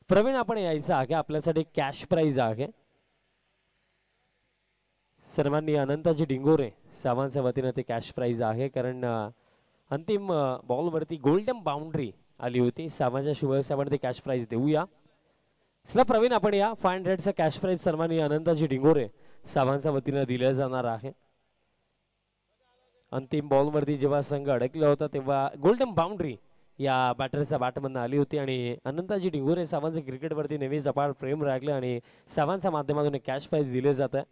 प्रवीण आपण यायचं आहे आपल्यासाठी कॅश प्राइज आहे सर्वांनी अनंताजी डिंगोरे सावांच्या वतीने ते कॅश प्राइज आहे कारण अंतिम बॉल वरती गोल्डन बाउंड्री आली होती सावांच्या शुभेच्छा आपण ते कॅश प्राइज देऊया चला प्रवीण आपण या 500चा कॅश प्राइज सर्वांनी अनंताजी डिंगोरे सावांच्या वतीने दिले जाणार आहे अंतिम बॉल वरती जेव्हा संघ अडकला होता तेव्हा गोल्डन बाउंड्री या बॅटरच्या बॅटमधून आली होती आणि अनंताजी डिंगोरे सावांचे क्रिकेटवरती नेहमीच अपार प्रेम राखलं आणि सावांच्या माध्यमातून कॅश प्राइज दिले जात आहे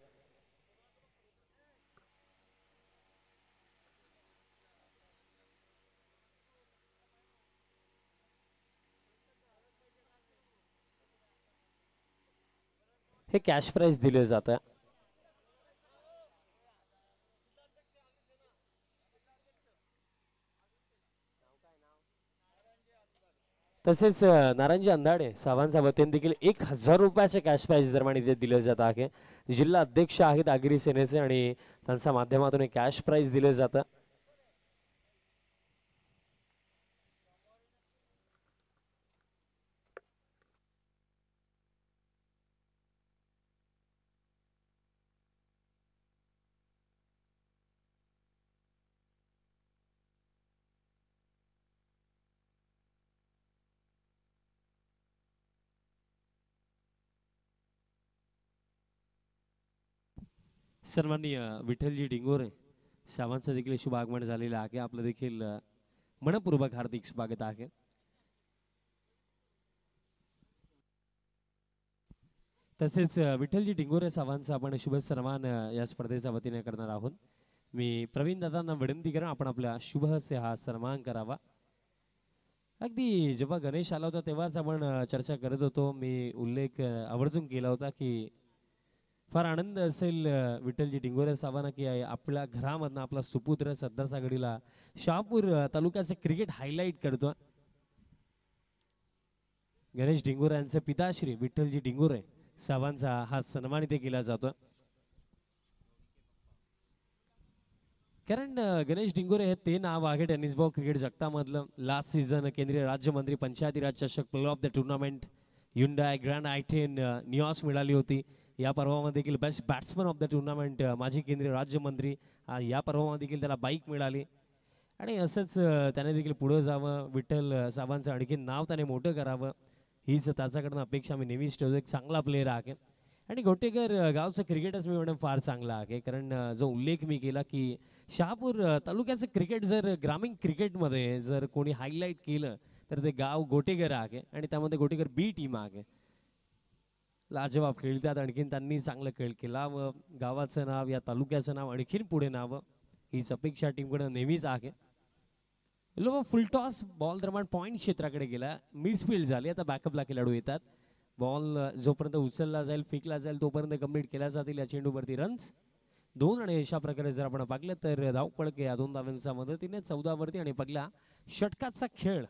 हे कॅश प्राइज दिले जात आहे तसेच नारायणजी अंधाडे सावांचा वतीने देखील 1000 रुपयाचे कॅश प्राइज दरम्यान इथे दिले जात आहे जिल्हा अध्यक्ष आहेत आगरी सेनेचे आणि त्यांच्या माध्यमातून कॅश प्राइज दिले जातं सर्वांनी विठ्ठलजी डिंगोरे सावांचं देखील शुभ आगमन झालेलं आहे आपलं देखील मनपूर्वक हार्दिक स्वागत आहे तसेच विठ्ठलजी डिंगोरे सावांचा आपण शुभ सन्मान या स्पर्धेच्या वतीने करणार आहोत मी प्रवीण दादांना विनंती करा आपण आपल्या शुभ हस्ते हा सन्मान करावा अगदी जेव्हा गणेश आला होता तेव्हाच आपण चर्चा करत होतो मी उल्लेख आवर्जून केला होता की फार आनंद असेल विठ्ठलजी डिंगोरे साहेबांना की आपल्या घरामधनं आपला सुपुत्र सध्याचा घडीला शहापूर तालुक्याचे क्रिकेट हायलाइट करतो गणेश डिंगोरे यांचे पिताश्री विठ्ठलजी डिंगोरे साहेबांचा हा सन्मान इथे केला जातो कारण गणेश डिंगोरे हे ते नाव आहे टेनिस बॉल क्रिकेट जगतामधलं लास्ट सीझन केंद्रीय राज्यमंत्री पंचायती राज चषक player of the tournament Hyundai grand i ten Nios मिळाली होती या पर्वामध्ये देखील best batsman of the tournament माजी केंद्रीय राज्यमंत्री या पर्वामध्ये देखील त्याला बाईक मिळाली आणि असंच त्याने देखील पुढे जावं विठ्ठल साहेबांचं आणखी नाव त्याने मोठं करावं हीच त्याच्याकडनं अपेक्षा मी नेहमीच ठेवतो एक चांगला प्लेयर आहे आणि गोटेकर गावचं क्रिकेटच मी म्हणून फार चांगला आहे कारण जो उल्लेख मी केला की शहापूर तालुक्याचं क्रिकेट जर ग्रामीण क्रिकेटमध्ये जर कोणी हायलाईट केलं तर ते गाव गोटेकर आहे आणि त्यामध्ये गोटेकर बी टीम आहे लाजवाब खेळतात आणखीन त्यांनी चांगलं खेळ केला व गावाचं नाव या तालुक्याचं नाव आणखीन पुढे नावं हीच अपेक्षा टीमकडे नेहमीच आहे लोक फुलटॉस बॉल दरम्यान पॉईंट क्षेत्राकडे गेला मिडफील्ड झाली आता बॅकअपला खेळाडू येतात बॉल जोपर्यंत उचलला जाईल फेकला जाईल तोपर्यंत कंप्लीट केल्या जातील या चेंडूवरती रन्स 2 आणि अशा प्रकारे जर आपण पाहिलं तर धावपळके या 2 धावांच्या मदतीने 14 वरती आणि पहिल्या षटकाचा खेळ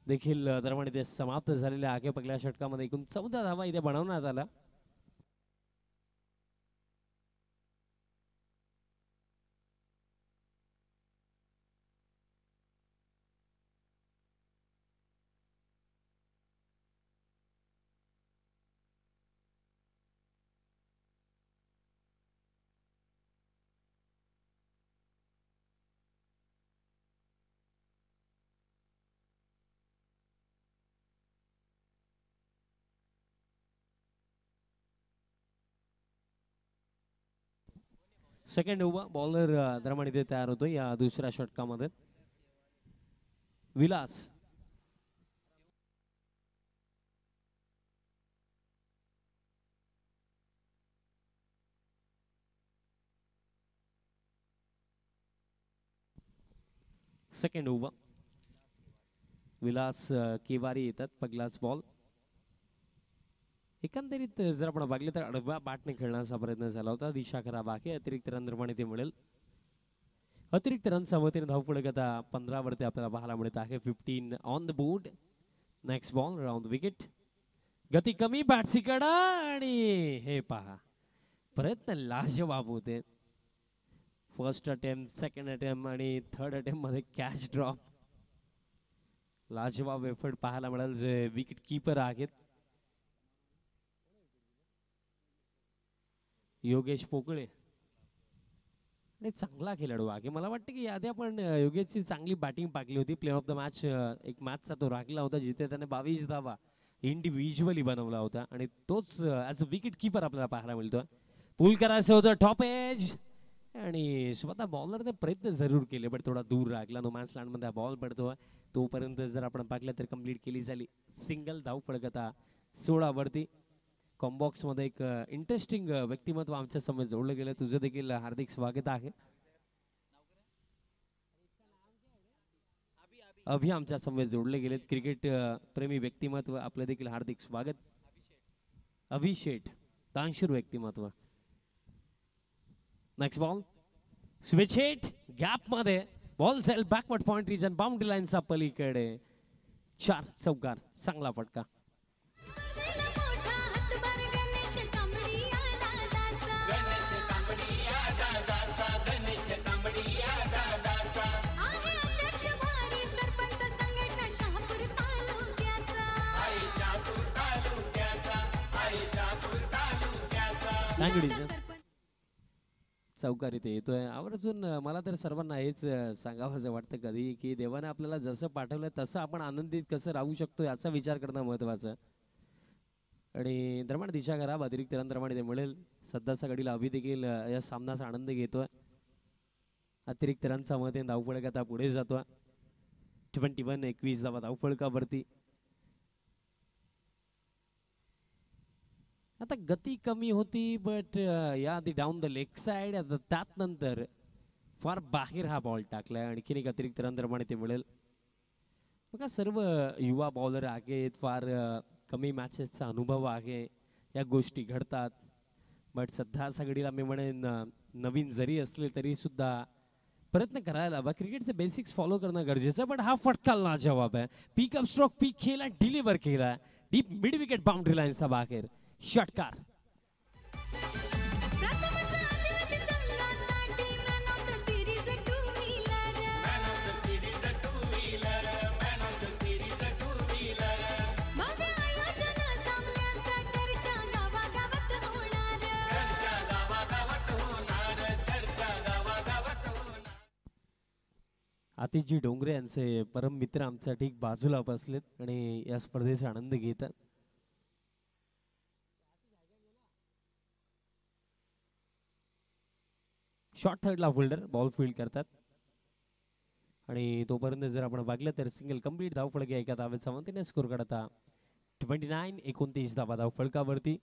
देखील दरम्यान इथे समाप्त झालेले आहे पहिल्या षटकामध्ये एकूण 14 धावा इथे बनवण्यात आला सेकंड ओव्हर बॉलर दरम्यान इथे तयार होतो या दुसऱ्या षटकामध्ये विलास सेकंड ओव्हर विलास केवारी येतात पहिलाच बॉल एकंदरीत जर आपण बघले तर अडव्या बॅटने खेळण्याचा प्रयत्न झाला होता दिशा खराब आहे अतिरिक्त रन निर्माण इथे मिळेल अतिरिक्त रन समतीने धावपळ आता 15 वरती आपल्याला पाहायला मिळत आहे 15 on the board next ball round wicket गती कमी बॅट्सीकडे आणि हे पहा प्रयत्न लाजवाब होते फर्स्ट अटेम्प्ट सेकंड अटेम्प्ट आणि थर्ड अटेम्प्ट मध्ये कॅच ड्रॉप लाजवाब एफर्ट पाहायला मिळेल जे विकेट कीपर आहेत योगेश पोकळे आणि चांगला खेळाडू आहे मला वाटतं की आधी आपण योगेशची चांगली बॅटिंग पाकली होती प्ले ऑफ द मॅच एक मॅचचा तो राखला होता जिथे त्याने 22 धावा इंडिव्हिज्युअली बनवला होता आणि तोच ॲज अ विकेट किपर आपल्याला पाहायला मिळतो पूल करायचं होतं टॉप एज आणि स्वतः बॉलरने प्रयत्न जरूर केले पण थोडा दूर राखला नो मॅन्स लँडमध्ये बॉल पडतो तोपर्यंत जर आपण पाहिलं तर कंप्लीट केली झाली सिंगल धाव फळकता 16 वरती कॉम्बॉक्समध्ये एक इंटरेस्टिंग व्यक्तिमत्व आमच्या समोर जोडलं गेलं तुझं देखील हार्दिक स्वागत आहे अभि आमच्या समोर जोडले गेलेत क्रिकेट प्रेमी व्यक्तिमत्व आपलं देखील हार्दिक स्वागत अभिषेक तांशूर व्यक्तिमत्व next ball switch hit gap मध्ये बॉल सेल बॅकवर्ड पॉइंट रिजन बाउंड्री लाईनचा पलीकडे 4 चौकार चांगला फटका चौकार इथे येतोय आवर्जून मला तर सर्वांना हेच सांगावंसं वाटतं कधी की देवाने आपल्याला जसं पाठवलं तसं आपण आनंदित कसं राहू शकतो याचा विचार करणं महत्त्वाचं आणि दरम्यान दिशा खराब अतिरिक्त रन दरम्यान इथे मिळेल सध्याच्या घडीला अभि देखील या सामन्याचा आनंद घेतोय अतिरिक्त रनचा मध्ये धावफळका पुढे जातोय 21 21 धावा धावफळकावरती आता गती कमी होती बट या आधी डाऊन द लेग साइड त्यात नंतर फार बाहेर हा बॉल टाकलाय आणखीन एक अतिरिक्त रन प्रमाणे ते मिळेल बघा सर्व युवा बॉलर आहेत फार कमी मॅचेसचा अनुभव आहे या गोष्टी घडतात बट सध्या सगळीला मी म्हणेन नवीन जरी असले तरी सुद्धा प्रयत्न करायला हवा क्रिकेटचे बेसिक्स फॉलो करणं गरजेचं पण हा फटका लाजवाब आहे पिकअप स्ट्रोक पीक केला डिलिव्हर केला डीप मिड विकेट बाउंड्री लाईनचा बाहेर षटकार आतिशजी डोंगरे यांचे परम मित्र आमच्या ठीक बाजूला बसलेत आणि या स्पर्धेचा आनंद घेतात शॉर्ट थर्डला फिल्डर बॉल फील्ड करतात आणि तोपर्यंत जर आपण बघलं तर सिंगल कंप्लीट धावफळके एका धावेत समानतेने स्कोर करता 29 29 धावा धावफळकावरती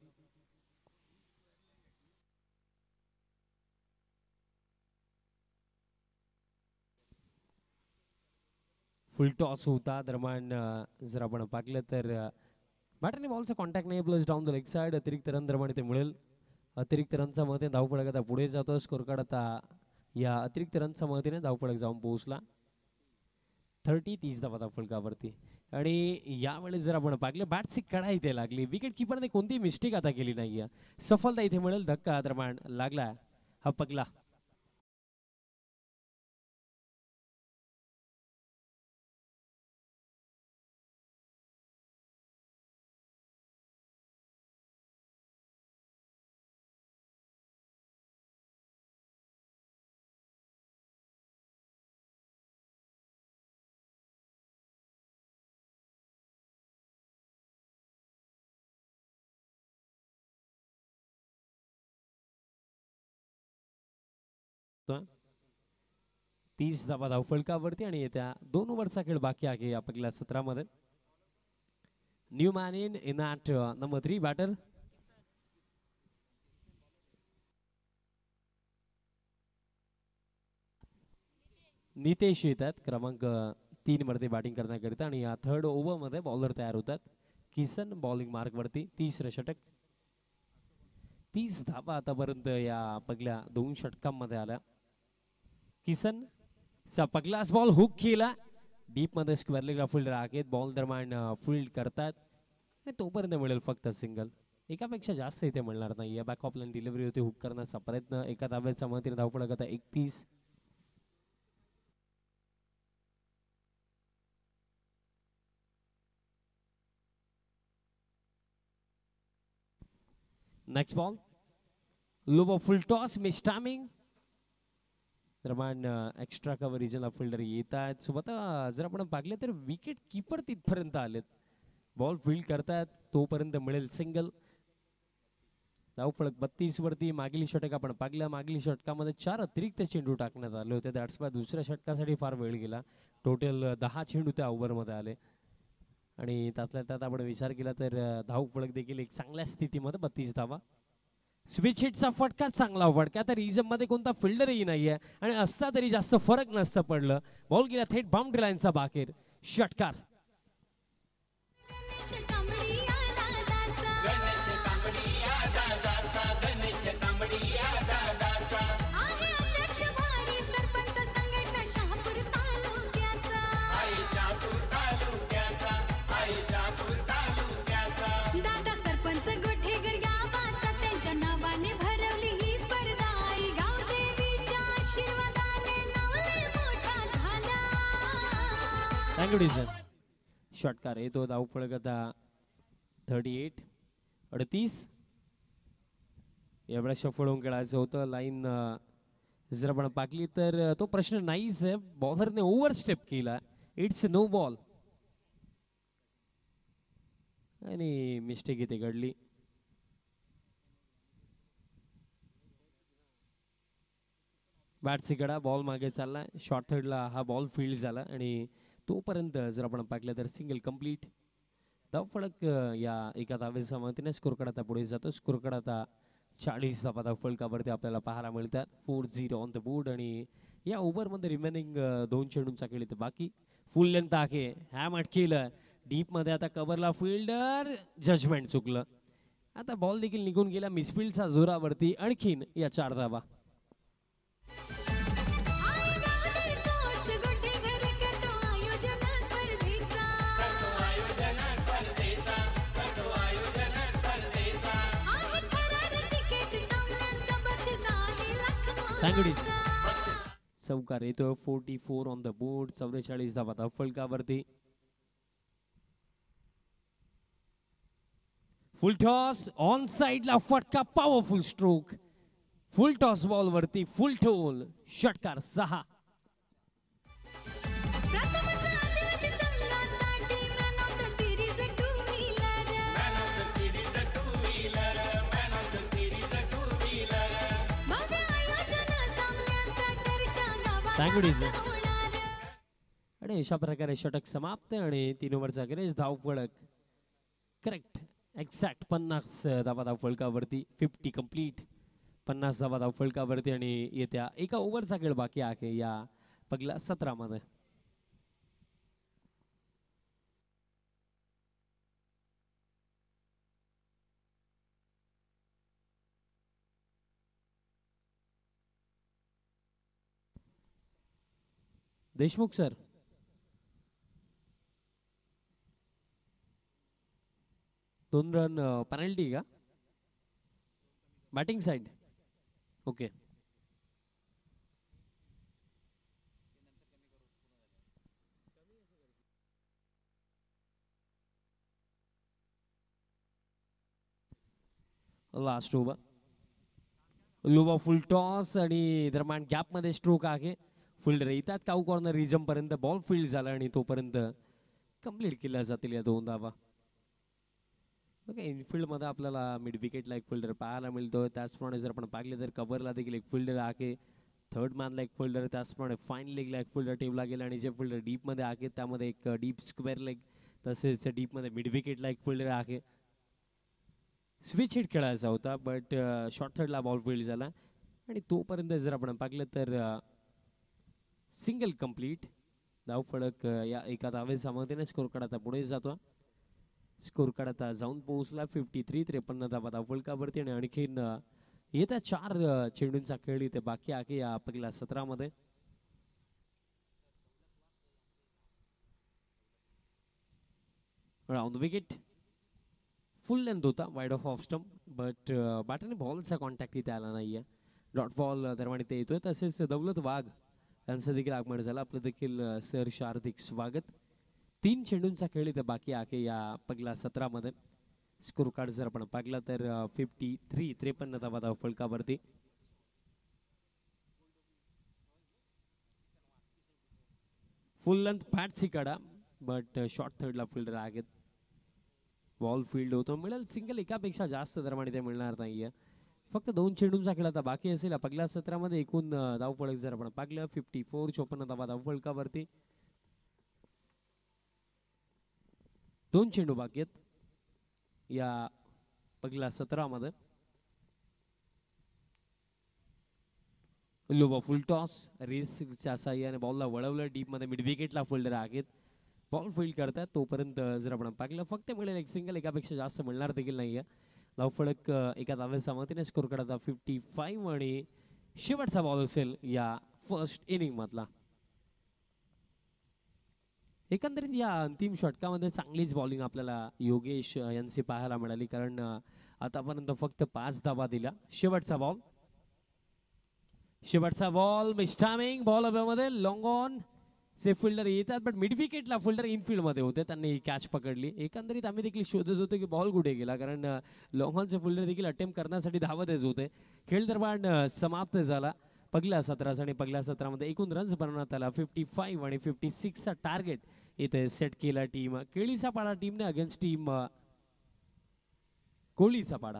फुल टॉस होता दरम्यान जर आपण पाहिलं तर बॅटरने बॉलचा कॉन्टॅक्ट नाही plus down the leg side अतिरिक्त रन दरम्यान ते मिळेल अतिरिक्त रनचा मध्ये धावफळक आता पुढे जातो स्कोर कार्ड आता या अतिरिक्त रनचा मदतीने धावफळक जाऊन पोहोचला 30 धावा धावफळकावरती आणि यावेळेस जर आपण पाहिलं बॅटची कडा इथे लागली विकेट किपरने कोणतीही मिस्टेक आता केली नाहीये सफलता इथे मिळेल धक्का दरम्यान लागला हा पगला तो 30 धावा धावफळकावरती आणि येत्या 2 ओव्हरचा खेळ बाकी आहे या पहिल्या सत्रामध्ये new man in at number 3 batter Nitesh येतात क्रमांक 3 मध्ये बॅटिंग करण्याकरिता आणि या थर्ड ओव्हर मध्ये बॉलर तयार होतात किसन बॉलिंग मार्क वरती 30 षटक 30 धावा आतापर्यंत या पहिल्या 2 षटकांमध्ये आल्या किसन चा पगलास बॉल हुक केला डीप मध्ये स्क्वेअर लेगला फिल्डर आहेत बॉल दरम्यान फील्ड करतात आणि तोपर्यंत मिळेल फक्त सिंगल एकापेक्षा जास्त इथे मिळणार नाही या बॅक ऑफ लाईन डिलिव्हरी होती हुक करण्याचा प्रयत्न एका धावेच्या मदतीने धावपळ करता 31 नेक्स्ट बॉल लो फुल टॉस मिस टायमिंग दरम्यान एक्स्ट्रा कव्हरेजला फिल्डर येत आहेत सोबत जर आपण पाहिलं तर विकेट कीपर तिथपर्यंत आलेत बॉल फील्ड करतात तोपर्यंत मिळेल सिंगल धावफलक 32 वरती मागील षटक आपण पाहिलं मागील षटकामध्ये 4 अतिरिक्त चेंडू टाकण्यात आले होते दॅट्स वाय दुसऱ्या षटकासाठी फार वेळ गेला टोटल 10 चेंडू त्या ओव्हरमध्ये आले आणि त्यातल्या त्यात आपण विचार केला तर धावफलक देखील एक चांगल्या स्थितीमध्ये 32 धावा स्विच हिटचा फटका चांगला फटका तर रिझम मध्ये कोणता फिल्डरही नाहीये आणि असता तरी जास्त फरक नसतं पडलं बॉल गेला थेट बाउंड्री लाईनचा बाहेर षटकार षटकार येतो धावफलक आता 38 38 एवढ्या शफळ होऊन खेळायचं होतं लाईन जर आपण पाकली तर तो प्रश्न नाहीच आहे बॉलरने ओव्हर स्टेप केला इट्स नो बॉल आणि मिस्टेक इथे घडली बॅटची गडा बॉल मागे चालला शॉर्ट थर्डला हा बॉल फील्ड झाला आणि तोपर्यंत जर आपण पाहिलं तर सिंगल कंप्लीट धावफलक या एका धावेच्या मदतीने स्कोरकडे आता पुढे जातो स्कोरकडे आता 40 धावा धावफलकावरती आपल्याला पाहायला मिळतात 4-0 ऑन द बोर्ड आणि या ओव्हरमध्ये रिमेनिंग 2 चेंडूंचा खेळ इथे बाकी फुल लेंथ आहे हॅम अटकेलं डीप मध्ये आता कव्हरला फिल्डर जजमेंट चुकलं आता बॉल देखील निघून गेला मिसफिल्डचा जोरावरती आणखीन या 4 धावा चौकार येतो 44 ऑन द बोर्ड 44 धावा धावफलकावरती फुल टॉस ऑन साइडला फटका पॉवरफुल स्ट्रोक फुल टॉस बॉल वरती फुल टोल षटकार 6 आणि अशा प्रकारे षटक समाप्त आणि 3 ओव्हरचा गॅरेज धावफलक करेक्ट एक्झॅक्ट 50 धावा धावफलकावरती 50 कंप्लीट 50 धावा धावफलकावरती आणि येत्या एका ओव्हरचा खेळ बाकी आहे या पहिल्या 17 मध्ये देशमुख सर 2 रन पेनल्टी का batting side okay last over लोवा फुल टॉस आणि दरम्यान गॅप मध्ये स्ट्रोक आहे फिल्डर येतात काऊ कॉर्नर रिजम पर्यंत बॉल फील्ड झाला आणि तोपर्यंत कंप्लीट केल्या जातील या 2 धावा बघा इनफिल्ड मध्ये आपल्याला मिड विकेटला एक फिल्डर पाहायला मिळतो त्याचप्रमाणे जर आपण पाहिले तर कव्हरला देखील एक फिल्डर आहे थर्ड मॅनला एक फिल्डर त्याचप्रमाणे फाईन लेगला एक फिल्डर ठेवला गेला आणि जे फिल्डर डीप मध्ये आहे त्यामध्ये एक डीप स्क्वेअर लेग तसेच डीप मध्ये मिड विकेटला एक फिल्डर आहे स्विच हिट खेळायचा होता बट शॉर्ट थर्डला बॉल फील्ड झाला आणि तोपर्यंत जर आपण पाहिलं तर सिंगल कंप्लीट धावफलक या एका धावेच्या मदतीने स्कोर कार्ड आता पुढे जातो स्कोर कार्ड आता जाऊन पोहोचला 53-53 धावा धावफलकावरती आणि आणखीन येत्या 4 चेंडूंचा खेळ इथे बाकी आहे या पहिल्या 17 मध्ये on the wicket full length होता वाइड ऑफ स्टंप बट बॅटने बॉलचा कॉन्टॅक्ट इथे आला नाहीये डॉट बॉल दरम्यान इथे येतोय तसेच दौलत वाघ यांचं देखील आगमन झालं आपलं देखील सहर्ष हार्दिक स्वागत 3 चेंडूंचा खेळ इथे बाकी आहे या पहिल्या 17 मध्ये स्कोर कार्ड जर आपण पाहिला तर 53 धावा धाव फलकावरती. फुल लेंथ फॅट सिकाडा बट शॉर्ट थर्डला फिल्डर आहेत. बॉल फील्ड होतो मिळेल सिंगल एकापेक्षा जास्त दरम्यान इथे मिळणार नाहीये. फक्त 2 चेंडूंचा खेळ आता बाकी असेल पहिल्या सत्रामध्ये. एकूण धावफलक जर आपण पाहिलं 54 54 धावा धावफलकावरती. 2 चेंडू बाकी आहेत या पहिल्या सत्रामध्ये. लोबा फुल टॉस रेसच्या साह्याने बॉलला वळवलं डीप मध्ये. मिड विकेटला फिल्डर आहेत. बॉल फील्ड करतात तोपर्यंत जर आपण पाहिलं फक्त मिळेल एक सिंगल एकापेक्षा जास्त मिळणार देखील नाहीये. धावफलक एका धावेच्या मदतीने स्कोर करता 55 आणि शेवटचा बॉल असेल या फर्स्ट इनिंग मधला. एकंदरीत या अंतिम षटकामध्ये चांगलीच बॉलिंग आपल्याला योगेश यांची पाहायला मिळाली. कारण आतापर्यंत फक्त 5 धावा दिल्या. शेवटचा बॉल मिस्टामिंग बॉल हवेमध्ये लॉंग ऑन. सेफ फिल्डर येतात बट मिड विकेटला फिल्डर इनफिल्ड मध्ये होते. त्यांनी ही कॅच पकडली. एकंदरीत आम्ही देखील शोधत होतो की बॉल कुठे गेला कारण लॉंग ऑनचे फिल्डर देखील अटेम्प्ट करण्यासाठी धावतच होते. खेळ दरम्यान समाप्त झाला पहिल्या सत्राचा आणि पहिल्या सत्रामध्ये एकूण रन्स बनवण्यात आला 55 आणि 56 चा टार्गेट इथे सेट केला टीम केळीचा पाडा टीमने अगेन्स्ट टीम कोलीपाडा.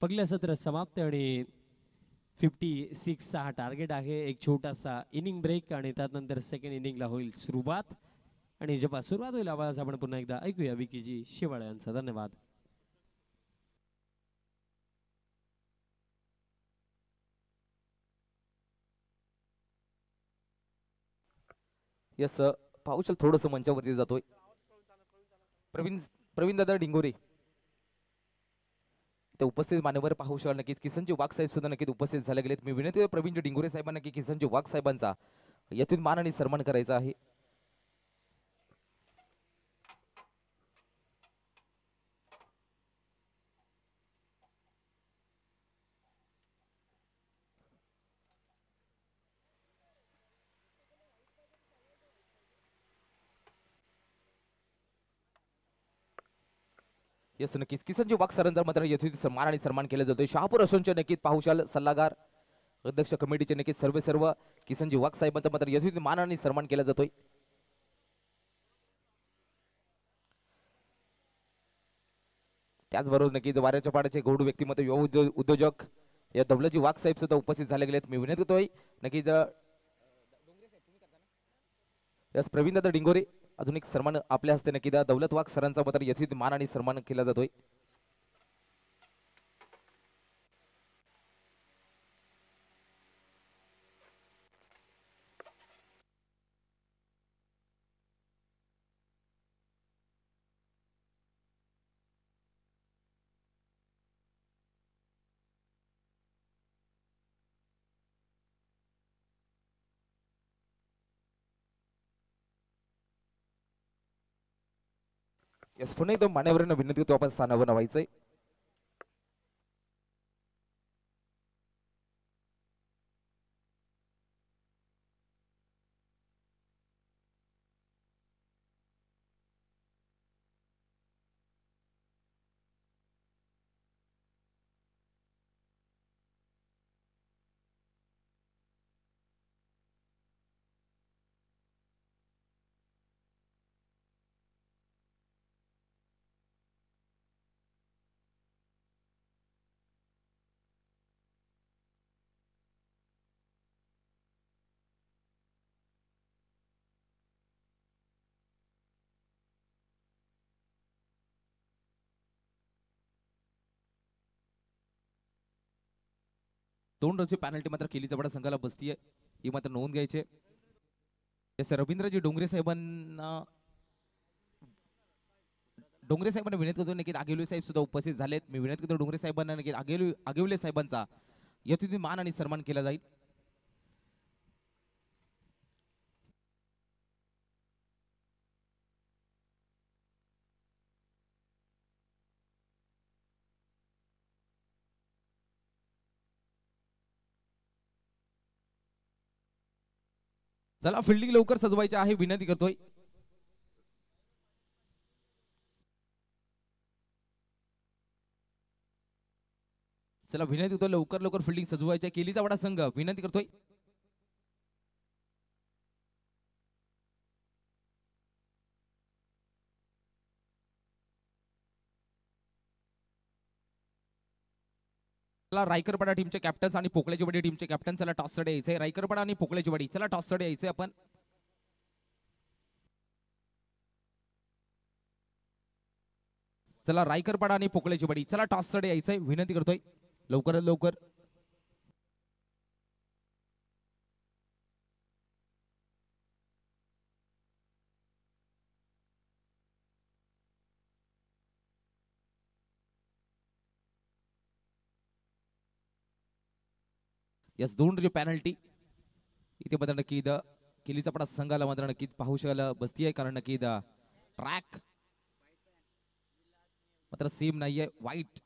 पहिल्या सत्र समाप्त आणि 56 चा हा टार्गेट आहे. एक छोटासा इनिंग ब्रेक आणि त्यानंतर सेकंड इनिंगला होईल सुरुवात. आणि जेव्हा सुरुवात होईल आवाज आपण पुन्हा एकदा ऐकूया विकीजी शेवाळे यांचा. धन्यवाद. यस पाऊचल थोडंसं मंचावरती जातोय. प्रवीण प्रवीण दादा डिंगोरे ते उपस्थित मान्यवर पाहू शकाल. नक्कीच किसनजी वाघ साहेब सुद्धा नक्कीच उपस्थित झाले गेलेत. मी विनंती आहे प्रवीण डिंगोरे साहेबांना की किसनजी वाघ साहेबांचा यातून मान आणि सन्मान करायचा आहे. यस नक्कीच किसनजी वाघ सरांचा मात्र यथोचित सन्मान आणि सन्मान केला जातोय. शहापूर असोनचे नक्कीच पाहू शकाल सल्लागार अध्यक्ष कमिटीचे नक्कीच सर्व किसनजी वाघ साहेबांचा मात्र यथोचित मान आणि सन्मान केला जातोय. त्याचबरोबर नक्कीच वाऱ्याच्या पाड्याचे गौड व्यक्तिमत्व युवा उद्योजक या दौलतजी वाघ साहेब सुद्धा उपस्थित झाले गेलेत. मी विनंती करतोय नक्कीच यस प्रवीण दादा डिंगोरे अजून एक सन्मान आपल्या हस्ते नक्की दौलत वाघ सरांचा मात्र यथोचित मान आणि सन्मान केला जातोय. यस पुन्हा एकदा मान्यवरांना विनंती करतो आपण स्थानावर व्हायचंय. दोन रनची पॅनल्टी मात्र केली जवळ संघाला बसतीये ही मात्र नोंद घ्यायचे. यस रवींद्रजी डोंगरे साहेबांना विनंती करतो नक्कीच आगेवले साहेब सुद्धा उपस्थित झालेत. मी विनंती करतो डोंगरे साहेबांना नक्कीच आगेवले साहेबांचा यथोचित मान आणि सन्मान केला जाईल. चला फिल्डिंग लवकर सजवायची आहे विनंती करतोय. चला विनंती करतोय लवकर लवकर फिल्डिंग सजवायची आहे. केलीचा वडा संघ विनंती करतोय. चला रायकरपाडा टीमचे कॅप्टन्स आणि पोकळेची वाडी टीमचे कॅप्टन चला टॉस साठी यायचंय. रायकरपाडा आणि पोकळेची वाडी चला टॉस साठी यायचंय आपण. चला रायकरपाडा आणि पोकळेची वाडी चला टॉस साठी यायचंय. विनंती करतोय लवकर लवकर. यस दोन जे पॅनल्टी इथे मात्र नक्की केलीचा पडा संघाला मात्र नक्कीच पाहू शकायला बसती आहे. कारण नक्की ट्रॅक मात्र सेम नाहीये वाईट,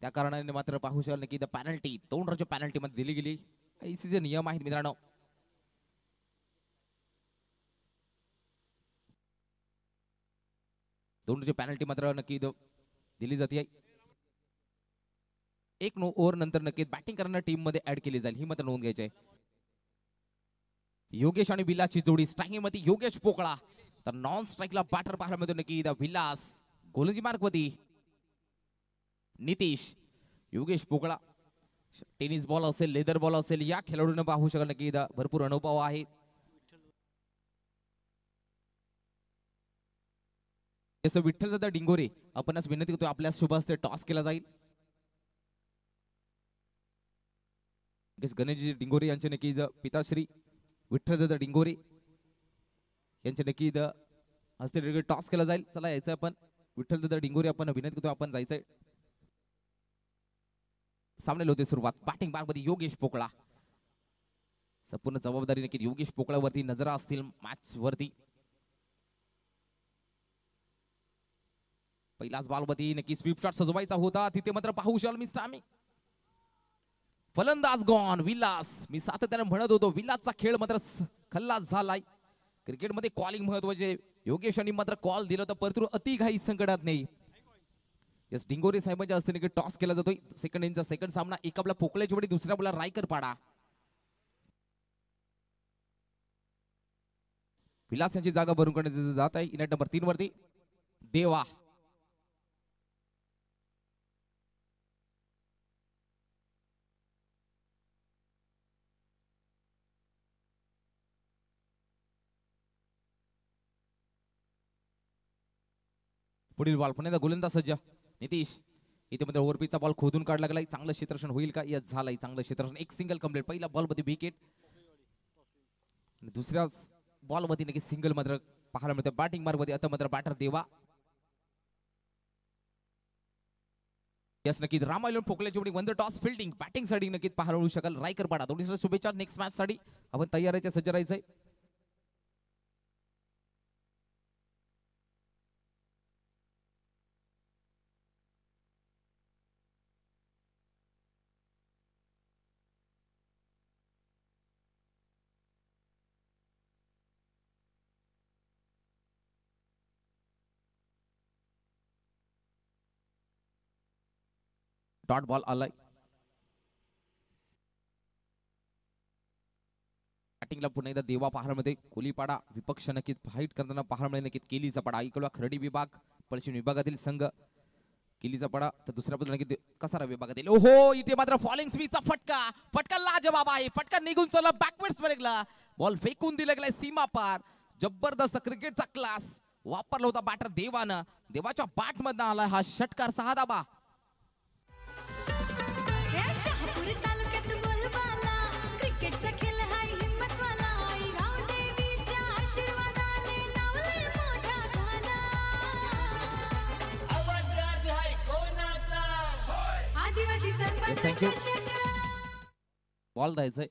त्या कारणाने मात्र पाहू शकाल नक्की पॅनल्टी 2 रनच्या पॅनल्टी मध्ये दिली गेली. आयसीसीचे नियम आहेत मित्रांनो. दोन रनची पॅनल्टी मात्र नक्की दिली जाते. एक ओव्हर नंतर नक्की बॅटिंग करणाऱ्या टीम मध्ये ऍड केली जाईल ही मात्र नोंद घ्यायची आहे. योगेश आणि विलासची जोडी स्ट्रायकिंग मध्ये योगेश पोकळा, तर नॉन स्ट्राईकला बॅटर पाहायला मिळतो नक्की विलास. गोलंदाजी मार्क वरती नितीश. योगेश पोकळा टेनिस बॉल असेल लेदर बॉल असेल या खेळाडूंना पाहू शकाल नक्की भरपूर अनुभव आहे. जसं विठ्ठलदादा डिंगोरे आपणास विनंती करतो आपल्या शुभ हस्ते टॉस केला जाईल. गणेशजी डिंगोरे यांचे नक्की पिताश्री विठ्ठलदादा डिंगोरे यांचे नक्की हस्ते टॉस केला जाईल. चला यायचं आपण विठ्ठलदादा डिंगोरे आपण विनंती करतो आपण जायचंय. सामने होते सुरुवात बॅटिंग बार मध्ये योगेश पोकळा. संपूर्ण जबाबदारी नक्की योगेश पोकळावरती नजरा असतील मॅच वरती. पहिलाच बॉल मध्ये नक्की स्वीप शॉट सजवायचा होता तिथे मात्र पाहू शकाल मी स्टामी फलंदाज गॉन विलास. मी सातत्याने म्हणत होतो विलासचा खेळ मात्र खल्लास झालाय. क्रिकेटमध्ये कॉलिंग महत्वाचे. योगेशांनी मात्र कॉल दिला तर परंतु अति घाई संकटात नाही. यस डिंगोरे साहेबांच्या हस्ते टॉस केला जातोय. सेकंड इनचा सेकंड सामना एक आपला पोकळेची वडी दुसऱ्या आपला रायकरपाडा. विलास यांची जागा भरून काढण्याची जात आहे. इनिंग नंबर 3 वरती देवा. पुढील बॉल पुन्हा गोलंदाज सज्ज नितीश. इथे मध्ये ओव्हरपीचा बॉल खोदून काढला गेलाय. चांगलं क्षेत्ररक्षण होईल का? यस झालंय चांगलं क्षेत्ररक्षण. एक सिंगल कंप्लीट. पहिला बॉल मध्ये विकेट. दुसऱ्या बॉल मध्ये नक्की सिंगल मात्र पाहायला मिळतं. बॅटिंग मार्ग मध्ये आता मात्र बॅटर देवा. यस नक्की रामायण पोकल्याची जोडी one the toss fielding batting साठी नक्कीच पाहायला मिळू शकाल. रायकरपाडा दोन्ही शुभेच्छा. नेक्स्ट मॅच साठी आपण तयारीचे सज्ज राहायचंय. डॉट बॉल आलाय. बॅटिंगला पुन्हा एकदा देवा पाहायला मिळते. कोलीपाडा विपक्ष नक्कीच फाईट करताना पाहायला मिळेल. नक्कीच केलीचा पडा इकडला खरडी विभाग पश्चिम विभागातील संघ केलीचा पडा, तर दुसऱ्या बाजूला नक्की कसारा विभागातील. ओहो इथे मात्र फॉलिंग स्पीडचा फटका. फटका लाजवाब आहे. फटका निघून चला बॅकवर्ड्स वर गेला. बॉल फेकून दिला गेलाय सीमा पार. जबरदस्त क्रिकेटचा क्लास वापरला होता बॅटर देवानं. देवाच्या बॅट मधनं आला हा षटकार 6 धाबा. बॉल द्यायचंय.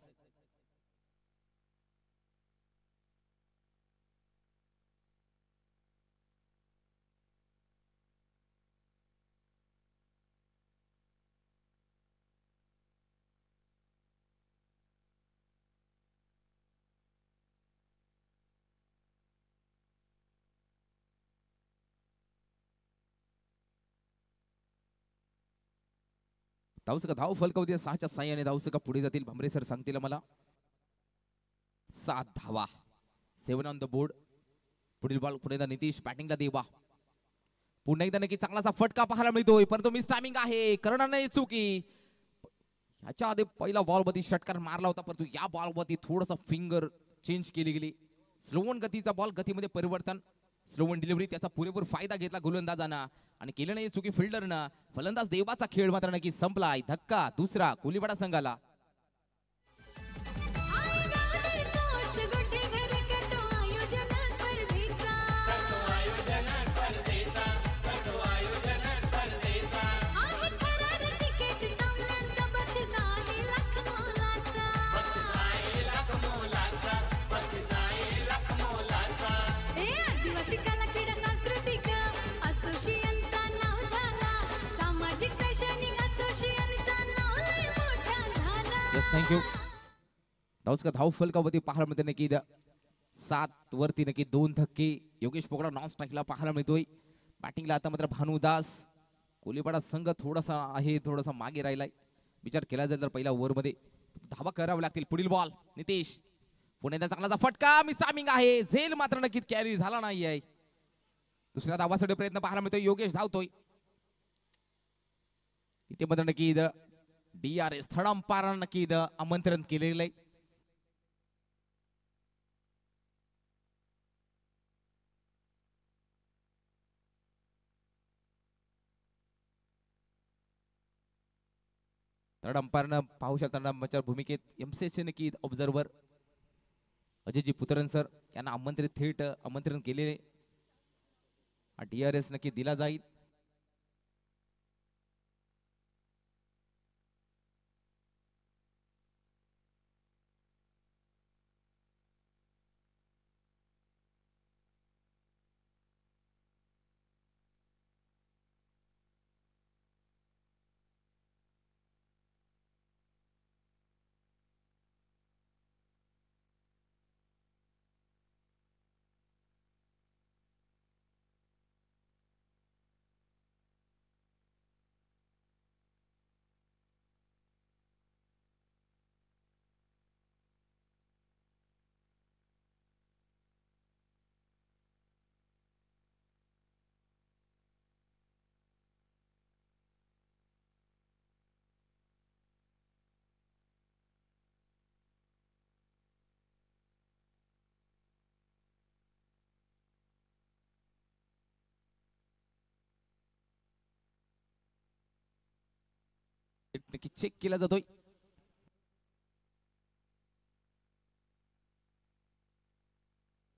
धावसका धाव फलकावती 6च्या साह्याने धावसका पुढे जातील. भांबरे सर सांगतील मला 7 धावा. 7 ऑन द बोर्ड. पुढील बॉल पुढे एकदा नितीश बॅटिंगला देवा. पुन्हा एकदा नक्की चांगलासा फटका पाहायला मिळतोय, परंतु मिस टायमिंग आहे, करणार नाही चुकी. ह्याच्या आधी पहिला बॉल वरती षटकार मारला होता, परंतु या बॉल वरती थोडंसं फिंगर चेंज केली गेली. स्लोवन गतीचा बॉल, गतीमध्ये परिवर्तन, स्लोवन डिलिव्हरी, त्याचा पुरेपूर फायदा घेतला गोलंदाजांना आणि केलं नाही चुकी फिल्डरनं. फलंदाज देवाचा खेळ मात्र नक्की संपलाय. धक्का दुसरा कोलीवाडा संघाला. थँक्यू. धावसका धाव फलकावरती पाहायला मिळते नक्की 7 वरती नक्की 2 धक्के. योगेश पोकळा नॉन स्ट्राईकला पाहायला मिळतोय. बॅटिंगला आता मात्र भानुदास. कोलीवाडा संघ थोडासा मागे राहिलाय. विचार केला जाईल तर पहिल्या ओव्हरमध्ये धावा कराव्या लागतील. पुढील बॉल नितीश, पुण्याचा चांगलाचा फटका, मिस टायमिंग आहे, झेल मात्र नक्कीच कॅरी झाला नाही आहे. दुसऱ्या धावासाठी प्रयत्न पाहायला मिळतोय. योगेश धावतोय इथे मात्र नक्की DRS थर्ड अंपायर नक्की आमंत्रण केलेलं आहे. थर्ड अंपायरनं पाहू शकता भूमिकेत MCH नक्की ऑब्झर्वर अजयजी पुतरन सर यांना थेट आमंत्रण केलेले. DRS नक्की दिला जाईल. नक्की चेक केला जातोय.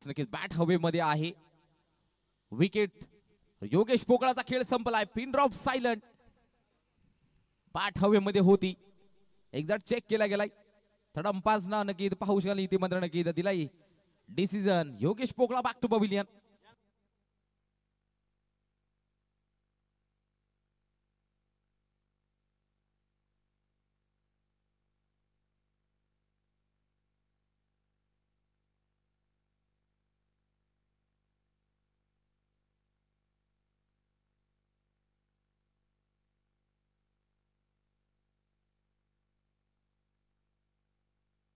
नक्कीच बॅट हवेमध्ये आहे. विकेट. योगेश पोकळाचा खेळ संपलाय. Pin drop silent. बॅट हवेमध्ये होती. एक्झॅक्ट चेक केला गेलाय. थर्ड अंपायर्सना नक्की पाहू शकाल इथे मात्र नक्की दिलाय decision. Yogesh Pokala back to pavilion.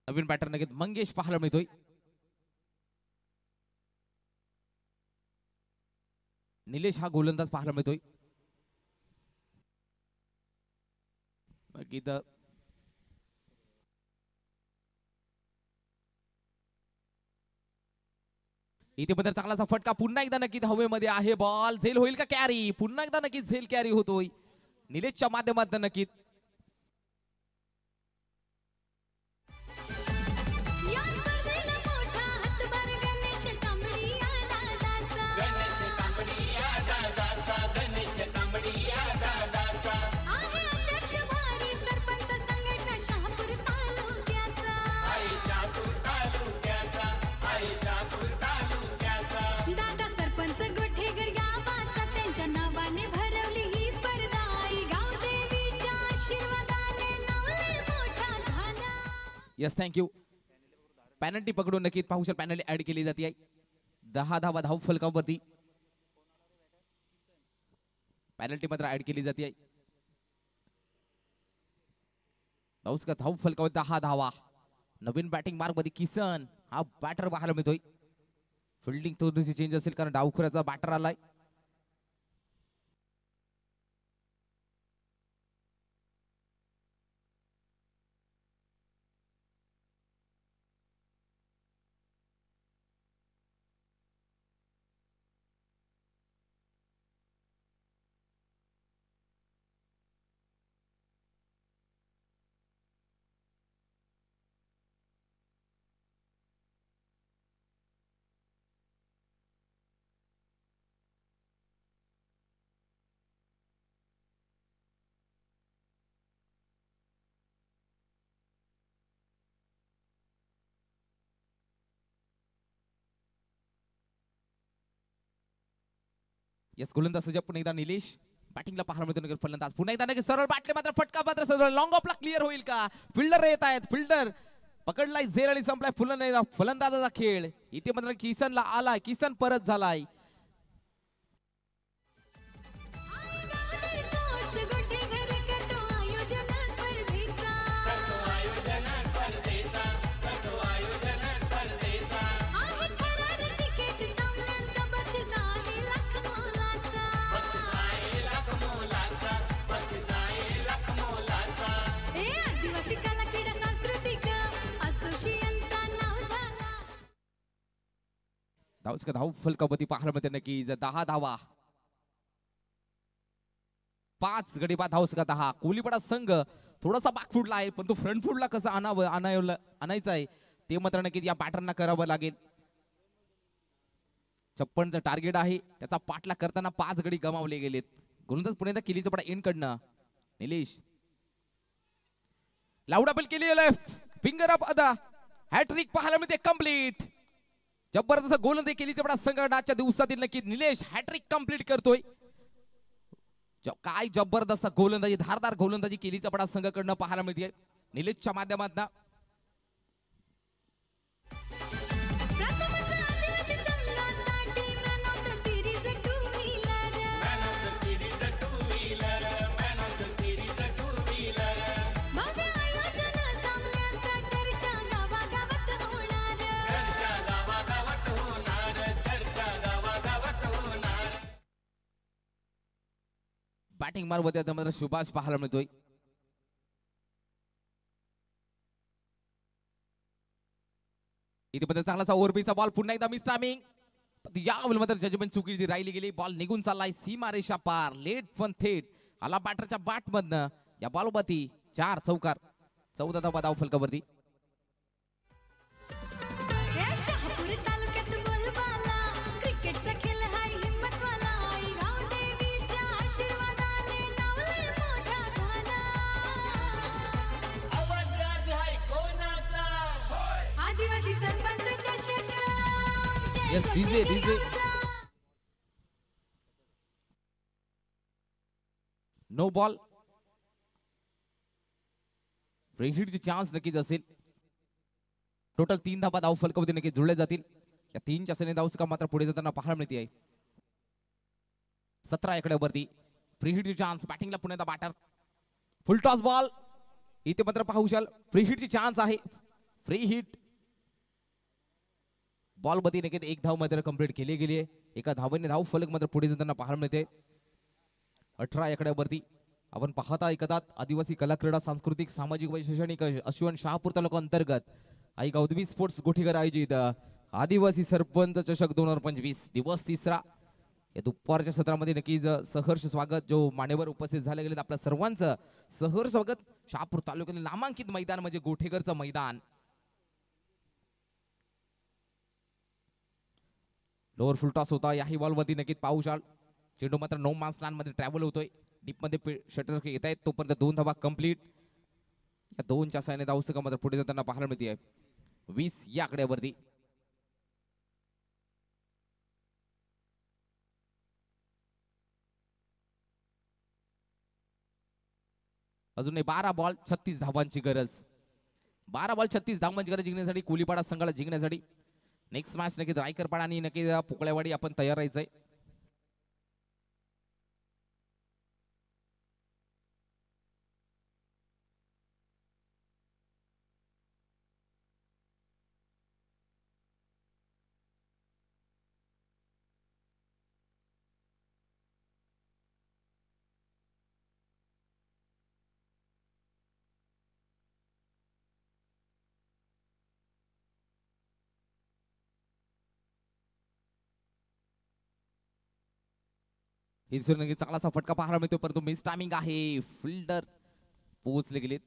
नवीन बॅटर नक्कीच मंगेश पाहायला मिळतोय. निलेश हा गोलंदाज पाहायला मिळतोय. इथे पण चांगलासा फटका. पुन्हा एकदा नक्कीच हवेमध्ये आहे बॉल. झेल होईल का कॅरी? पुन्हा एकदा नक्कीच झेल कॅरी होतोय निलेशच्या माध्यमातून. नक्कीच यस थँक्यू. पॅनल्टी पकडून नक्कीच पाहू शकता पॅनल्टी ऍड केली जाते. 10 धावा धाव फलकावरती पॅनल्टी मात्र ऍड केली जाते. धावसका धाव फलकावर 10 धावा. नवीन बॅटिंग मार्क मध्ये किसन हा बॅटर पाहायला मिळतोय. फिल्डिंग थोडीशी चेंज असेल कारण डावखुऱ्याचा बॅटर आलाय. यस गोलंदाज सज्ज पुन्हा एकदा निलेश बॅटिंगला पाहायला मिळतो. फलंदाज पुन्हा एकदा नक्की सरळ बाटले मात्र फटका मात्र सरळ लॉंग ऑफला क्लिअर होईल का. फिल्डर येत आहेत. फिल्डर पकडलाय झेल आणि संपलाय फलंदाजाचा खेळ. इथे मात्र किसनला आलाय. किसन परत झालाय. धावसका धाव फलकावरती पाहायला मिळते नक्की 10 धावा. 5 गडी बाद धावसका 10. कोहलीपाडा संघ थोडासा बॅक फुटला आहे पण तो फ्रंट फुटला कसं आणायचं आहे ते मात्र नक्की या बॅटरना करावं लागेल. 56चं टार्गेट आहे. त्याचा पाठला करताना 5 गडी गमावले गेलेत. गोलंदाज पुन्हा एकदा केलीचा पडा एंड कडनं निलेश लाऊडाबल केली फिंगर अप अदा हॅट्रिक पाहायला मिळते कंप्लीट. जबरदस्त गोलंदाजी केलीचा पडा संघटनाच्या दिवसातील नक्की निलेश हॅट्रिक कंप्लीट करतोय. काय जबरदस्त गोलंदाजी धारदार गोलंदाजी केलीचा पडा संघाकडनं पाहायला मिळते निलेशच्या माध्यमातून. बॅटिंग मारवत मात्र सुभाष पाहायला मिळतोय. इथे पण चांगलासा ओव्हरपीचा बॉल पुन्हा एकदा मिस टायमिंग. यावेळी मात्र जजमेंट चुकीची राहिली गेली. बॉल निघून चाललाय सीमारेषा पार. लेट पण थेट आला बॅटरच्या बॅट मधनं. या बॉलवरती 4 चौकार. 14 धावा धाव फलकावरती. Yes, DJ. No ball. Free हिटची चान्स नक्कीच असेल. टोटल 3 धावा धाव फलकावरती नक्की जुळले जातील. या 3च्या सने धावसका मात्र पुढे जाताना पाहायला मिळते आहे. 17 इकडे वरती फ्री हिटची चान्स. बॅटिंगला पुन्हा एकदा बॅटर फुल टॉस बॉल. इथे मात्र पाहू शाल फ्री हिटची चान्स आहे. फ्री हिट बॉल मध्ये नक्कीच 1 धाव मात्र कंप्लीट केली गेली आहे. एका धावेने धाव फलक मात्र पुढे जाताना पाहायला मिळते. 18 एकड्यावरती आपण पाहता ऐकतात आदिवासी कला क्रीडा सांस्कृतिक सामाजिक व शैक्षणिक अश्विन शहापूर तालुका अंतर्गत आई गौतमी स्पोर्ट्स गोठीकर आयोजित आदिवासी सरपंच चषक 2025 दिवस 3रा. या दुपारच्या सत्रामध्ये नक्कीच सहर्ष स्वागत जो मान्यवर उपस्थित झाले गेले आपल्या सर्वांचं सहर्ष स्वागत. शहापूर तालुक्यातील नामांकित मैदान म्हणजे गोठेकरचं मैदान. लोअर फुल टॉस होता. याही बॉल मध्ये नक्कीच पाहू शाल चेंडू मात्र नो मान्स लँड मध्ये ट्रॅव्हल होतोय. डीप मध्ये शटर येत आहेत तोपर्यंत 2 धावा कंप्लीट. या 2च्या साहाय्याने धावसका मात्र पुढे जाताना पाहायला मिळते 20 या आकड्यावरती. अजूनही 12 बॉल 36 धावांची गरज. 12 बॉल 36 धावांची गरज जिंकण्यासाठी कोलीपाडा संघाला जिंकण्यासाठी. नेक्स्ट मॅच नक्की रायकरपाडा आणि नक्की पोकळेवाडी आपण तयार राहायचंय. इथे नक्कीच चांगलासा फटका पाहायला मिळतो, परंतु मिस टायमिंग आहे. फिल्डर पोहोचले गेलेत.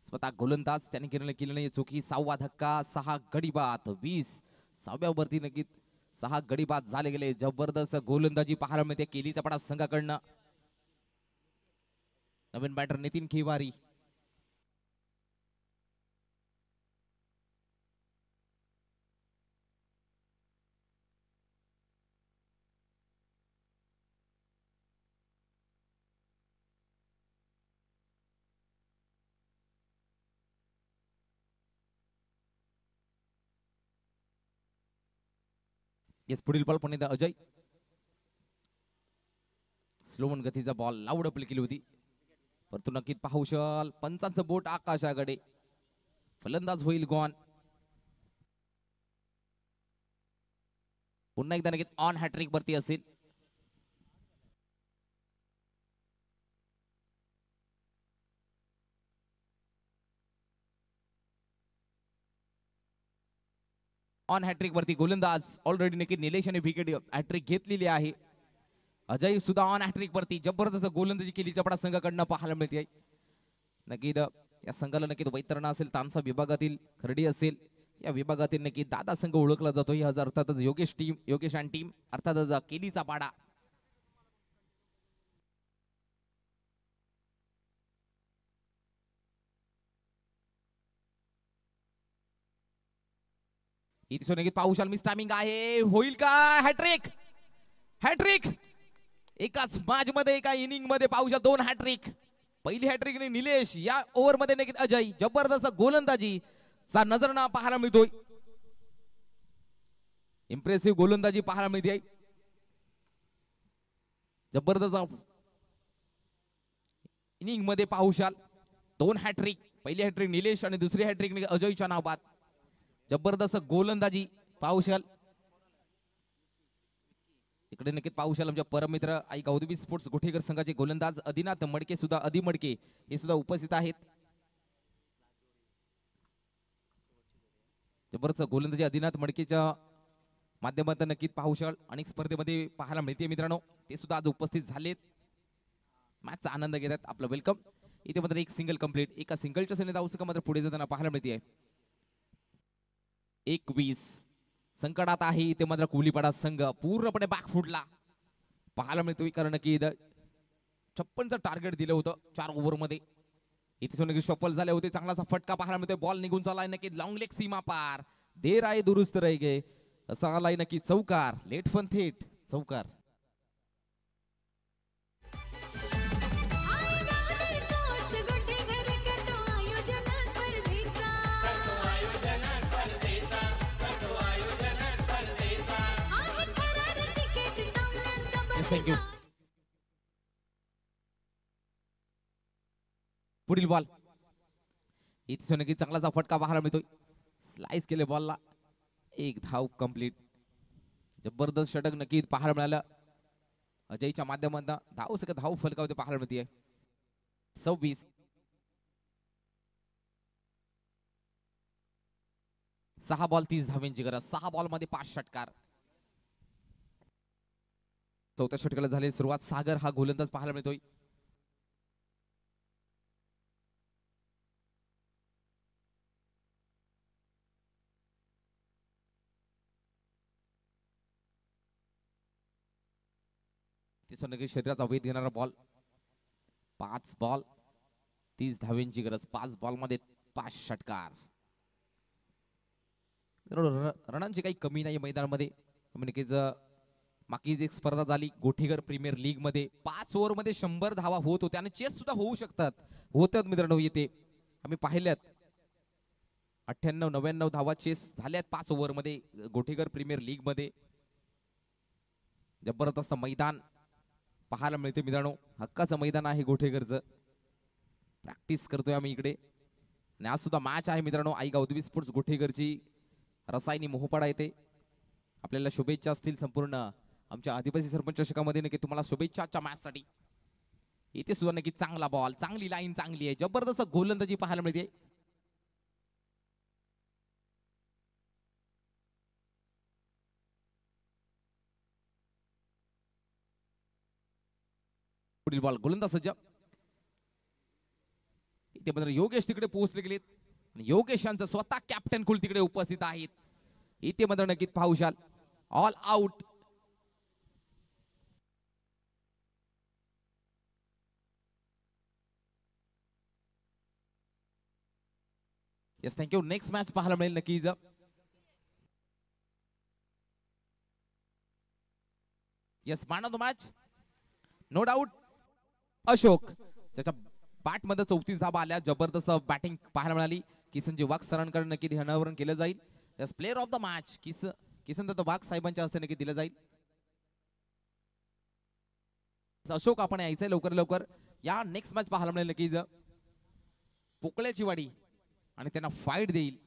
स्वतः गोलंदाज त्याने केलं नाही चुकी. 6वा धक्का, 6 गडी बाद. 20 6व्या वरती नक्कीच 6 गडी बाद झाले गेले. जबरदस्त गोलंदाजी पाहायला मिळते केलीचा पडा संघाकडनं. नवीन बॅटर नितीन खेवारी. येस, पुढील बॉल पण अजय. स्लोवन गतीचा बॉल लावड अपील केली होती, परंतु नक्कीच पाहू शकाल पंचांचं बोट आकाशाकडे. फलंदाज होईल गॉन. पुन्हा एकदा नक्कीच ऑन हॅट्रिक वरती असेल. ऑन हॅट्रिक वरती गोलंदाज ऑलरेडी नक्की निलेश आणि विकेट हॅट्रिक घेतलेली आहे. अजय सुद्धा ऑन हॅट्रिक वरती जबरदस्त गोलंदाजी केली चपडा संघाकडनं पाहायला मिळते. नक्की या संघाला नक्की वैतरणा असेल, तानसा विभागातील खर्डी असेल, या विभागातील नक्की दादा संघ ओळखला जातो. ही अर्थातच योगेश आणि टीम अर्थातच केलीचा पाडा. इथे नक्की पाहू शाल मिस टायमिंग आहे. होईल का हॅट्रिक? हॅट्रिक एकाच मॅच मध्ये एका इनिंग मध्ये पाहू शकतो 2 हॅट्रिक. पहिली हॅट्रिक निलेश, या ओव्हर मध्ये नक्कीच अजय. जबरदस्त गोलंदाजी चा नजराणा पाहायला मिळतोय. इम्प्रेसिव्ह गोलंदाजी पाहायला मिळते. जबरदस्त इनिंग मध्ये पाहू शाल 2 हॅट्रिक. पहिली हॅट्रिक निलेश आणि दुसरी हॅट्रिक अजयच्या नावात. जबरदस्त गोलंदाजी पाहू शाल. इकडे नक्कीच पाहू शाल आमच्या परमित्र आई गौदबी स्पोर्ट्स गोठेकर संघाचे गोलंदाज आदिनाथ मडके सुद्धा मडके हे सुद्धा उपस्थित आहेत. जबरदस्त गोलंदाजी आदिनाथ मडकेच्या माध्यमातून नक्कीच पाहू शाल अनेक स्पर्धेमध्ये पाहायला मिळते मित्रांनो. ते सुद्धा आज उपस्थित झालेत, मॅचचा आनंद घेतात. आपलं वेलकम. इथे मात्र एक सिंगल कंप्लीट, एका सिंगलच्या सैन्यात आवश्यक मात्र पुढे जाताना पाहायला मिळते. 21 संकटात आहे इथे मात्र कोहलीपाडा संघ पूर्णपणे बॅकफुटला पाहायला मिळतोय, कारण की 56चं टार्गेट दिलं होतं 4 ओव्हर मध्ये. इथे नक्की शफल झाले होते. चांगलासा फटका पाहायला मिळतोय. बॉल निघून चाललाय नक्की लॉंग लेग सीमा पार. देर आहे दुरुस्त रह गे असा आलाय नक्की चौकार. लेट फन थेट चौकार. थँक्यू. पुढील बॉल इथे नक्की चांगलाचा फटका पाहायला मिळतोय. स्लाइस केले बॉलला. 1 धाव कंप्लीट. जबरदस्त षटक नक्की पाहायला मिळालं. अजयच्या माध्यमातून धाव फलकावते पाहायला मिळते. 26 6 बॉल 30 धावांची गरज. 6 बॉल मध्ये 5 षटकार. चौथ्या षटकाला झाली सुरुवात. सागर हा गोलंदाज पाहायला मिळतोय. नक्की शरीराचा वेध घेणारा बॉल. 5 बॉल 30 धावांची गरज. 5 बॉल मध्ये 5 षटकार. रणांची काही कमी नाही मैदानामध्ये. नक्कीच मागची एक स्पर्धा झाली गोठेकर प्रीमियर लीग मध्ये 5 ओव्हर मध्ये 100 धावा होत होत्या आणि चेस सुद्धा होऊ होतात मित्रांनो. येते आम्ही पाहिल्यात 98-99 धावा चेस झाल्यात 5 ओव्हर मध्ये गोठेकर प्रीमियर लीग मध्ये. जबरदस्त मैदान पाहायला मिळते मित्रांनो. हक्काचं मैदान आहे गोठेकरचं. प्रॅक्टिस करतोय आम्ही इकडे आणि आज सुद्धा मॅच आहे मित्रांनो. आई गौदबी स्पोर्ट्स गोठेकरची रसायनी मोहपाडा येते. आपल्याला शुभेच्छा असतील संपूर्ण आमच्या आदिवासी सरपंच चषकामध्ये नक्की तुम्हाला शुभेच्छा आजच्या मॅच साठी. इथे सुद्धा नक्की चांगला बॉल, चांगली लाईन, चांगली आहे. जबरदस्त गोलंदाजी पाहायला मिळते. पुढील बॉल गोलंदाज सज्ज. इथे मात्र योगेश तिकडे पोहोचले गेलेत आणि योगेश यांचं स्वतः कॅप्टन कुल तिकडे उपस्थित आहेत. इथे मात्र नक्कीच पाहू शाल all out. Yes thank you. Next match पाहायला मिळेल नक्कीच. Yes man of the match no doubt Ashok, त्याच्या बॅट मध्ये 34 धाबा आल्या. जबरदस्त बॅटिंग पाहायला मिळाली. किसनजी वाघ सरांकडे नक्की ध्यानावरून केलं जाईल. Yes player of the match Kisan Datta Wagh साहेबांच्या हस्ते नक्की दिलं जाईल. अशोक आपण यायचंय लवकर लवकर. या नेक्स्ट मॅच पाहायला मिळेल नक्कीच पोकळ्याची वाडी आणि त्यांना फाईट देईल